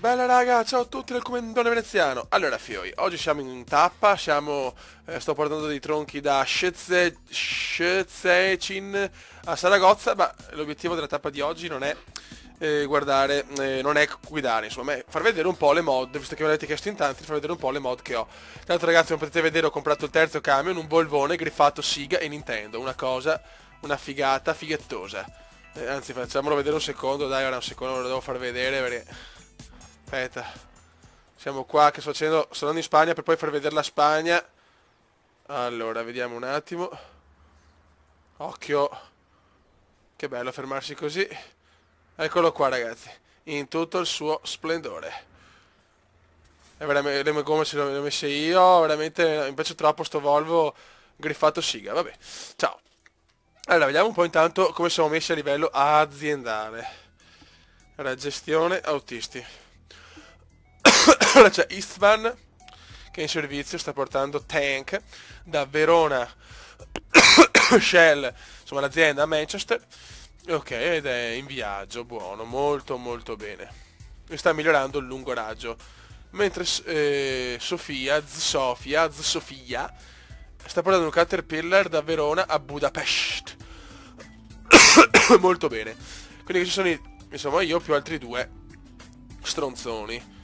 Bella raga, ciao a tutti del Comandone Veneziano. Allora fioi, oggi siamo in tappa, sto portando dei tronchi da Szczecin a Saragozza, ma l'obiettivo della tappa di oggi non è non è guidare, insomma, è far vedere un po' le mod, visto che me l'avete chiesto in tanti, far vedere un po' le mod che ho. Tanto ragazzi, come potete vedere ho comprato il terzo camion, un Volvone griffato Siga e Nintendo, una figata fighettosa. Anzi, facciamolo vedere un secondo, dai, ora un secondo lo devo far vedere perché... Aspetta, siamo qua che sto andando in Spagna per poi far vedere la Spagna. Allora, vediamo un attimo. Occhio. Che bello fermarsi così. Eccolo qua ragazzi, in tutto il suo splendore. È veramente, le gomme se le ho messe io, veramente, invece troppo sto Volvo griffato Siga, vabbè. Ciao. Allora, vediamo un po' intanto come siamo messi a livello aziendale. Allora, gestione autisti. Allora c'è Istvan che è in servizio, sta portando tank da Verona Shell, insomma l'azienda a Manchester. Ok, ed è in viaggio, buono, molto molto bene. E sta migliorando il lungo raggio. Mentre Sofia sta portando un Caterpillar da Verona a Budapest. Molto bene. Quindi ci sono insomma io più altri due stronzoni.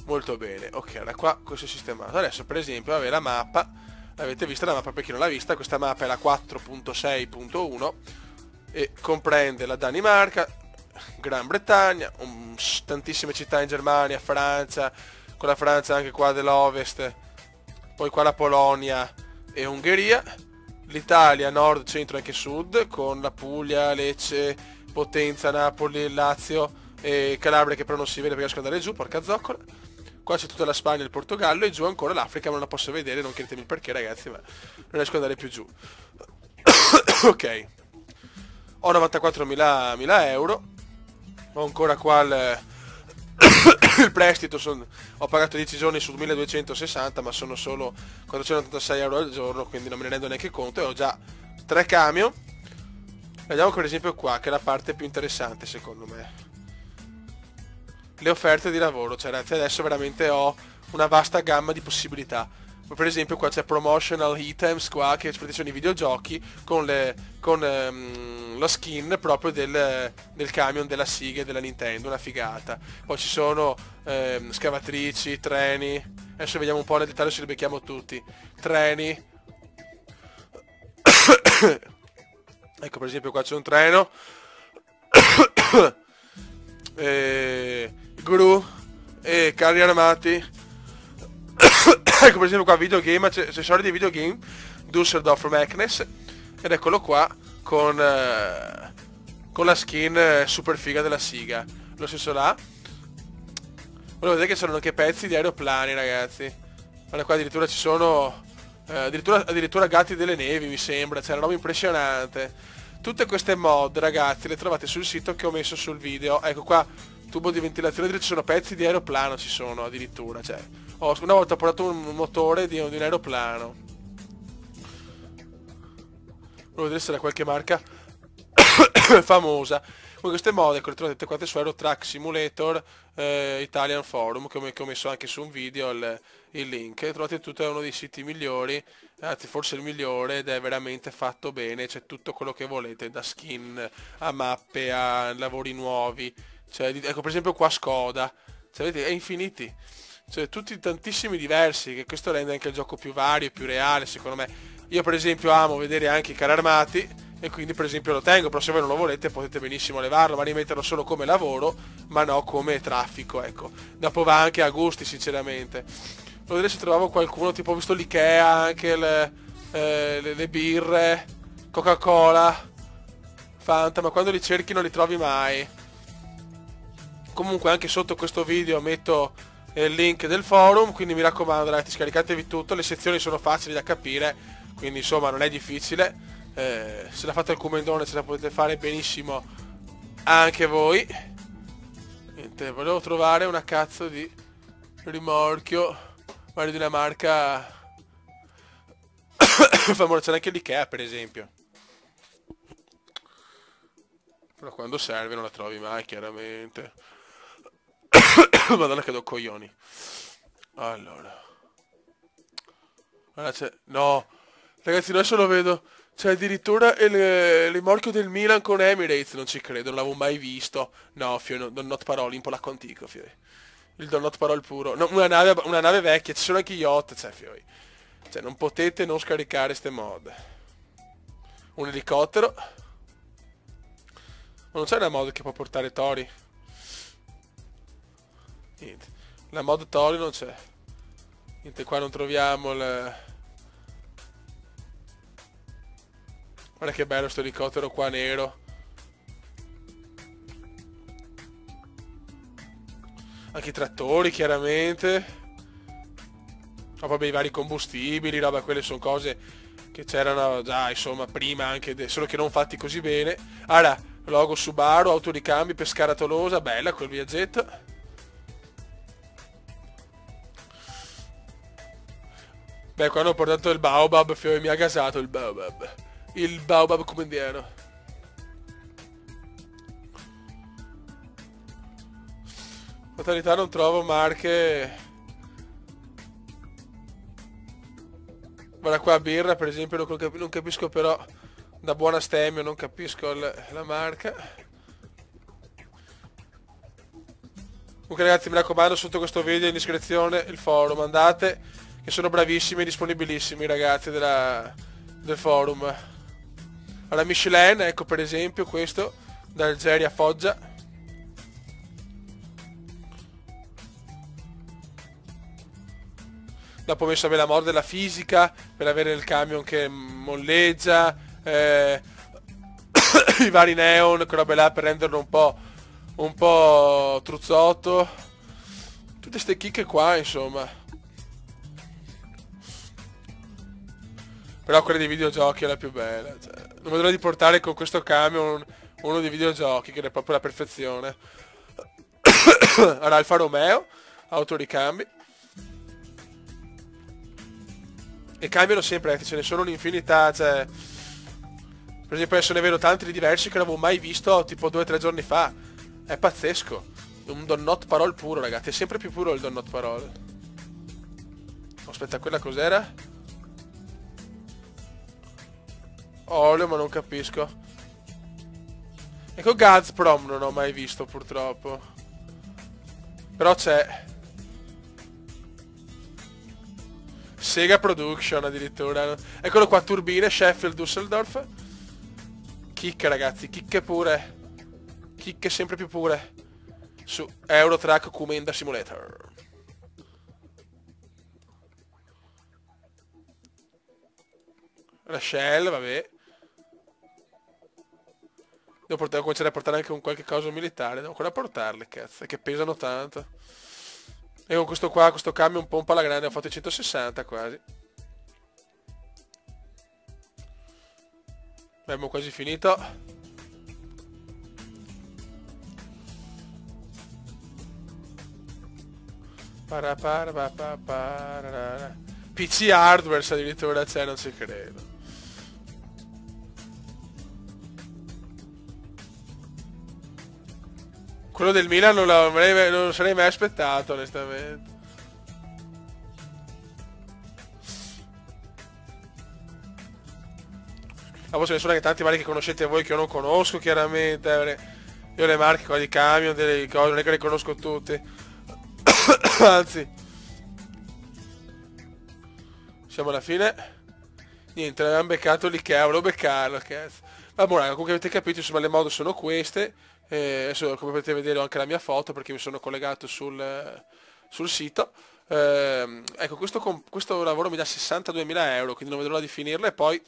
Molto bene, ok, allora qua questo è sistemato. Adesso per esempio, vabbè, la mappa, avete visto la mappa per chi non l'ha vista, questa mappa è la 4.6.1 e comprende la Danimarca, Gran Bretagna, tantissime città in Germania, Francia, con la Francia anche qua dell'Ovest, poi qua la Polonia e Ungheria, l'Italia nord, centro e anche sud, con la Puglia, Lecce, Potenza, Napoli, Lazio e Calabria che però non si vede perché riesco ad andare giù, porca zoccola. Qua c'è tutta la Spagna e il Portogallo e giù ancora l'Africa, ma non la posso vedere, non chiedetemi il perché ragazzi, ma non riesco ad andare più giù. Ok. Ho 94.000 euro. Ho ancora qua il prestito, ho pagato 10 giorni su 1260, ma sono solo 486 euro al giorno, quindi non me ne rendo neanche conto, e ho già 3 camion. Vediamo per esempio qua, che è la parte più interessante secondo me. Le offerte di lavoro, cioè ragazzi adesso veramente ho una vasta gamma di possibilità. Per esempio qua c'è promotional items qua che sono i videogiochi con lo skin proprio del camion della Siga e della Nintendo, una figata. Poi ci sono scavatrici, treni, adesso vediamo un po' nel dettaglio se li becchiamo tutti. Treni. Ecco per esempio qua c'è un treno. Gru e carri armati. Ecco per esempio qua videogame, accessori di videogame Dusseldorf Magnus, ed eccolo qua con la skin super figa della Siga. Lo stesso là. Volevo vedere che c'erano anche pezzi di aeroplani ragazzi. Guarda qua addirittura ci sono addirittura gatti delle nevi mi sembra, c'è una roba impressionante. Tutte queste mod ragazzi le trovate sul sito che ho messo sul video. Ecco qua, tubo di ventilazione, ci sono pezzi di aeroplano, ci sono addirittura, cioè una volta ho portato un motore di un aeroplano. Volevo vedere se era qualche marca famosa. Con queste mod ecco, le trovate tutte quante su Aero Truck Simulator Italian Forum, che ho messo anche su un video il link. Trovate tutto, è uno dei siti migliori, anzi forse il migliore, ed è veramente fatto bene, c'è tutto quello che volete, da skin a mappe a lavori nuovi. Cioè, ecco per esempio qua Skoda, cioè, vedete, è infiniti, cioè tutti tantissimi diversi, che questo rende anche il gioco più vario, più reale secondo me. Io per esempio amo vedere anche i carri armati e quindi per esempio lo tengo, però se voi non lo volete potete benissimo levarlo, ma rimetterlo solo come lavoro, ma no come traffico, ecco. Dopo va anche a gusti sinceramente. Volevo vedere se trovavo qualcuno, tipo ho visto l'Ikea, anche le birre, Coca-Cola, Fanta, ma quando li cerchi non li trovi mai. Comunque anche sotto questo video metto il link del forum, quindi mi raccomando ragazzi, scaricatevi tutto, le sezioni sono facili da capire, quindi insomma non è difficile. Se la fate al Comandone ce la potete fare benissimo anche voi. Niente, volevo trovare una cazzo di rimorchio, magari di una marca famosa, c'è anche l'Ikea per esempio, però quando serve non la trovi mai chiaramente. Madonna che do coglioni. Allora. Guarda, c'è... No. Ragazzi, adesso lo vedo. C'è addirittura il rimorchio del Milan con Emirates. Non ci credo, non l'avevo mai visto. No, fio, no, Don Not Parole, in polacco antico, fio. Il Don Not Parole puro. No, una nave vecchia, ci sono anche yacht, fio. Cioè, non potete non scaricare ste mod. Un elicottero. Ma non c'è una mod che può portare tori? Niente. La mod tori non c'è. Niente, qua non troviamo il... Guarda che bello sto elicottero qua nero. Anche i trattori chiaramente. Ma vabbè, i vari combustibili, roba, quelle sono cose che c'erano già, insomma, prima anche, solo che non fatti così bene. Allora, logo Subaru, autoricambi, Pescara Tolosa, bella quel viaggetto. Beh, qua hanno portato il Baobab, mi ha gasato il Baobab. Il Baobab comandiano. Fatalità non trovo marche. Guarda qua birra per esempio, non capisco però, da buona stemmio non capisco la marca. Comunque ragazzi, mi raccomando, sotto questo video in descrizione il forum, andate, che sono bravissimi e disponibilissimi i ragazzi del forum. Alla Michelin, ecco per esempio questo, da Algeria Foggia. Dopo ho messo a me la mod della fisica per avere il camion che molleggia, i vari neon, quelle robe là per renderlo un po' truzzotto. Tutte ste chicche qua, insomma. Però quella dei videogiochi è la più bella, cioè. Non vedo l'ora di portare con questo camion uno dei videogiochi, che è proprio la perfezione. Allora, Alfa Romeo, autoricambi. E cambiano sempre, ce ne sono un'infinità, cioè... Per esempio adesso ne vedo tanti di diversi che non avevo mai visto tipo 2 o 3 giorni fa. È pazzesco. Un Don Not Parole puro, ragazzi, è sempre più puro il Don Not Parole. Aspetta, quella cos'era? Olio, ma non capisco. Ecco Gazprom non ho mai visto purtroppo. Però c'è. Sega Production addirittura. Eccolo qua, turbine, Sheffield, Düsseldorf. Chicche ragazzi, chicche pure. Chicche sempre più pure. Su Eurotrack Comenda Simulator. La Shell, vabbè. Devo cominciare a portare anche un qualche cosa militare. Devo ancora portarle, cazzo, che pesano tanto. E con questo qua, questo camion pompa alla grande, ho fatto i 160 quasi. Abbiamo quasi finito. PC Hardware addirittura c'è, non ci credo. Quello del Milan non lo sarei mai aspettato, onestamente. Ma poi ce ne sono anche tanti marchi che conoscete voi che io non conosco, chiaramente. Io le marche qua di camion, delle cose, non è che le conosco tutte. Anzi. Siamo alla fine. Niente, abbiamo beccato l'Ikea, volevo beccarlo, cazzo. Ma buono, comunque avete capito, insomma, le mod sono queste. Adesso come potete vedere ho anche la mia foto perché mi sono collegato sul sito. Ecco, questo lavoro mi dà 62.000 euro, quindi non vedo l'ora di finirla e poi,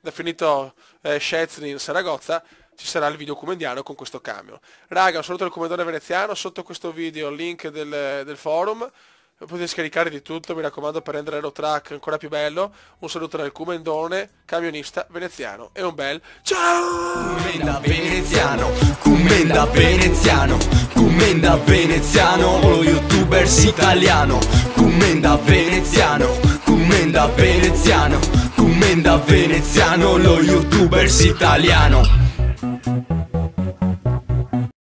da finito Szczecin in Saragozza, ci sarà il video comendiano con questo camion. Raga, un saluto dal comandone veneziano, sotto questo video il link del forum. Potete scaricare di tutto, mi raccomando, per rendere l'Eurotrack ancora più bello. Un saluto dal comandone, camionista veneziano e un bel ciao! Commenda veneziano, commenda veneziano, commenda veneziano, lo youtubers italiano. Commenda veneziano, commenda veneziano, commenda veneziano, lo youtubers italiano.